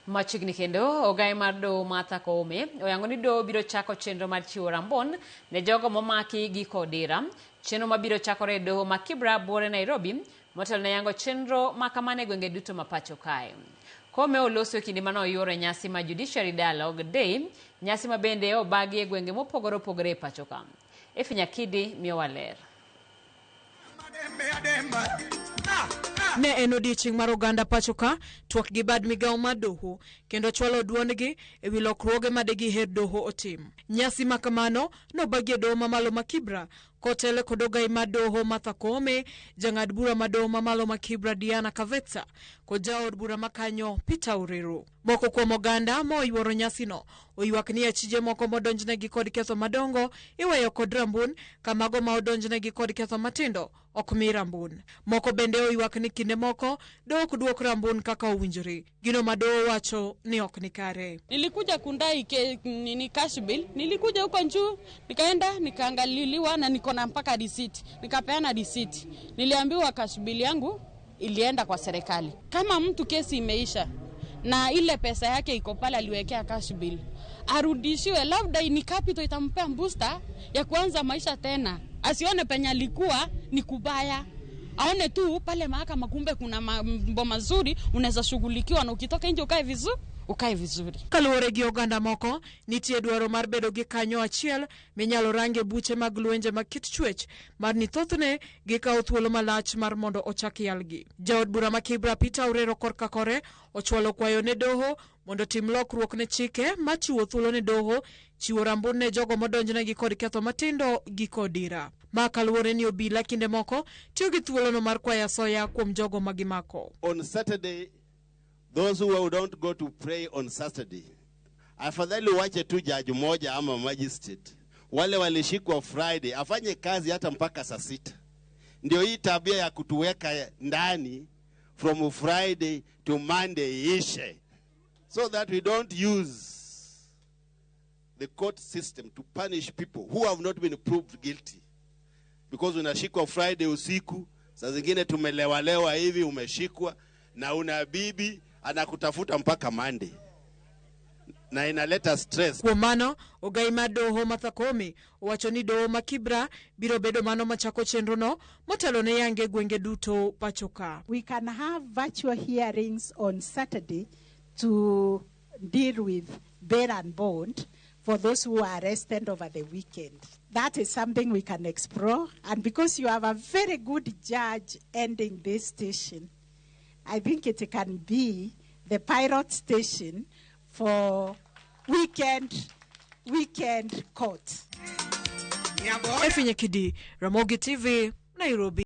Machigni kendo ogai mar do Martha Koome oyango ni do biro chako chenro mar chiwo rambon ne jogo momaki gi kodira. Chenro mabiro chakore do ma Kibra Bore Nairobi motelo ne yango chenro makamane gwenge duto mapacho kae. Koome oloso kinde mano yore nyasi ma Judiciary Dialogue Day, nyasi mabende obagi e gwenge mopogore opogore e pacho ka. Efinya Kidi miyo waler. Ne en odiechieng' mar oganda pacho ka twak gi bad migawo mar doho kendo chwalo duondgi e wi lokruoge ma digiher doho otim. Nyasi ma kamano nobagi e doho mamalo ma Kibra kotele kod ogai mar doho Martha Koome, jang'ad bura ma doho mamalo ma Kibra Diana Kavetsa kod jaod bura makanyo Peter Urero. Moko kuom oganda mo oyuoro nyasino oywak ni achije moko modonjnegi kod ketho madongo iweyo kod rambun kamago ma odonjnegi kod ketho matindo ok mi rambun. Moko bende oywak ni kinde moko do ok duok rambun kaka owinjore. Gino ma doho wacho ni ok ni kare. Nilikuja kundai cash bill, nilikuja huko njuu, nikaenda nikaangaliliwa na niko na mpaka receipt. Nikapeana receipt. Niliambiwa cash bill yangu ilienda kwa serikali. Kama mtu kesi imeisha na ile pesa yake iko pale aliwekea cash bill, arudishiwe, labda ni capital itampea booster ya kuanza maisha tena. Asione penye alikuwa ni kubaya. Aone tu pale mahakama kumbe kuna mambo mazuri unaweza shughulikiwa na ukitoka nje ukae vizuri. Kaluwore gi oganda moko nitie dwaro mar bedo gi kanyo achiel minyalo range buche mag lwenje mag kit chwech mar ni thothne gikawo thuolo malach mar mondo ochak yalgi. Jaod bura ma Kibra Peter Urero korka kore ochwalo kwayo ne doho mondo tim lokruok ne chike machiwo thuolo ne doho chiwo rambun ne jogo modonjnegi kod ketho matindo gi kodira. Ma kaluwore ni obila kinde moko tiyo gi thuolono mar kwayo asoya kuom jogo magimako. On Saturday, those who don't go to pray on Saturday, afadhali wache tu jaji moja ama magistrate. Wale walishikwa Friday, afanye kazi hata mpaka saa 6. Ndio hii tabia ya kutuweka ndani from Friday to Monday ishe. So that we don't use the court system to punish people who have not been proved guilty. Because unashikwa Friday usiku, saa zingine tumelewalewa hivi umeshikwa na una bibi anakutafuta mpaka Monday. Na inaleta stress. Kuom mano, ogai mar doho Martha Koome owacho ni doho ma Kibra biro bedo mano machako chenro no motelo ne yange gwenge duto pacho ka. We can have virtual hearings on Saturday to deal with bail and bond for those who are arrested over the weekend. That is something we can explore. And because you have a very good judge ending this station, I think it can be the pilot station for weekend court. Efinya Kidi, Ramogi TV, Nairobi.